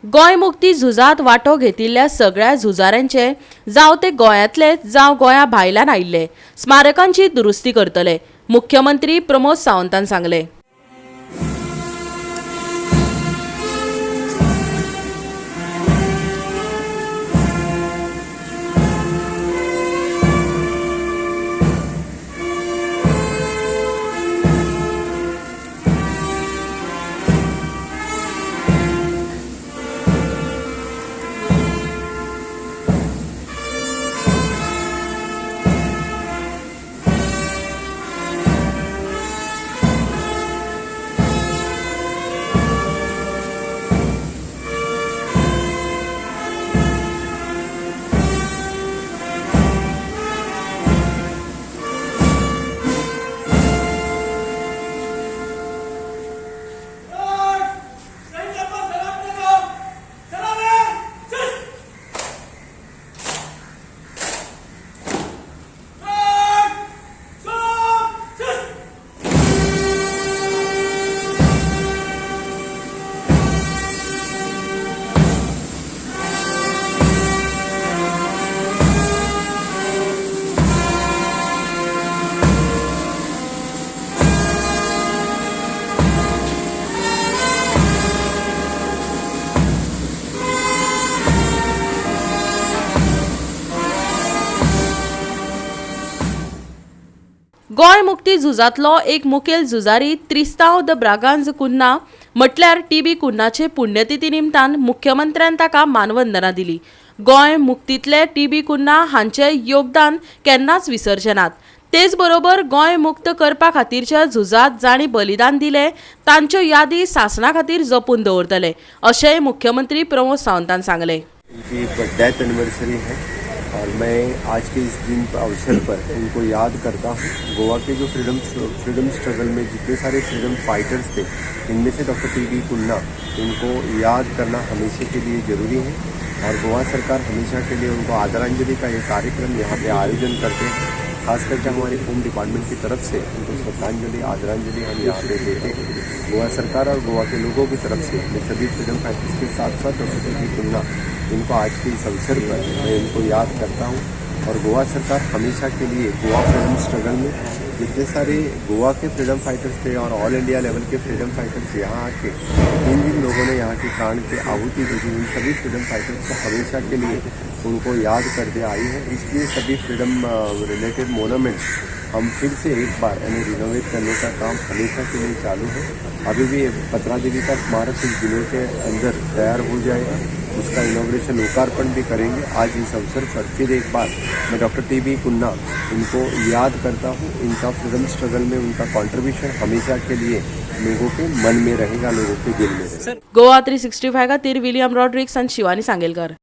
गोय मुक्ती झुजात वांटो घेतिल्ल्या सगळ्या झुजाऱ्यांचे जावं ते गोंयांतले जावं गोंया भायल्यान आयिल्ले स्मारकांची दुरुस्ती करतले, मुख्यमंत्री प्रमोद सावंतान सांगले। गोय मुक्ती झुजांतलो एक मुखेल झुजारी त्रिस्तांव द ब्रागांझ कुन्हा म्हटल्यार टीबी कुन्हाचे पुण्यतिथी निमतान मुख्यमंत्र्यान ताका मानवंदना दिली। गोय मुक्तीतले टीबी कुन्हा हांचे योगदान केन्नाच विसरचे नात। तेच बरोबर गोय मुक्त करपा खातीरच्या झुजात जाणी बलिदान दिले तांच्यो यादी शासना खातीर जपून दवरतले, अशेंय मुख्यमंत्री प्रमोद सावंतान सांगले। डेथ एनिवर्सरी है और मैं आज के इस दिन पर अवसर पर उनको याद करता हूँ। गोवा के जो फ्रीडम स्ट्रगल में जितने सारे फ्रीडम फाइटर्स थे, इनमें से डॉक्टर टीबी कुन्हा, इनको याद करना हमेशा के लिए ज़रूरी है और गोवा सरकार हमेशा के लिए उनको आदरांजलि का ये कार्यक्रम यहाँ पे आयोजन करते हैं। खास करके हमारे होम डिपार्टमेंट की तरफ से उनको श्रद्धांजलि आदरांजलि हम यहाँ पे देते हैं। गोवा सरकार और गोवा के लोगों की तरफ से मैं सभी फ्रीडम फाइटर्स के साथ साथ डॉक्टर टीबी कुन्हा, इनको आज के इस अवसर पर मैं इनको याद करता हूँ। और गोवा सरकार हमेशा के लिए गोवा फ्रीडम स्ट्रगल में जितने सारे गोवा के फ्रीडम फाइटर्स थे और ऑल इंडिया लेवल के फ्रीडम फाइटर्स यहाँ आके जिन लोगों ने यहाँ की प्राण की आहुति दी थी, उन सभी फ्रीडम फाइटर्स को हमेशा के लिए उनको याद करते आई है। इसलिए सभी फ्रीडम रिलेटेड मोनूमेंट्स हम फिर से एक बार यानी रिनोवेट करने का काम हमेशा के लिए चालू है। अभी भी पत्रा देवी का स्मारक कुछ दिनों के अंदर तैयार हो जाएगा, उसका इनॉग्रेशन लोकार्पण भी करेंगे। आज इस अवसर पर फिर एक बार मैं डॉक्टर टीबी कुन्हा इनको याद करता हूँ। इनका फ्रीडम स्ट्रगल में उनका कंट्रीब्यूशन हमेशा के लिए लोगों के मन में रहेगा, लोगों के दिल में रहेगा। गोवा 365 खातीर विलियम रॉड्रिक्स आणि शिवानी सांगेलकर।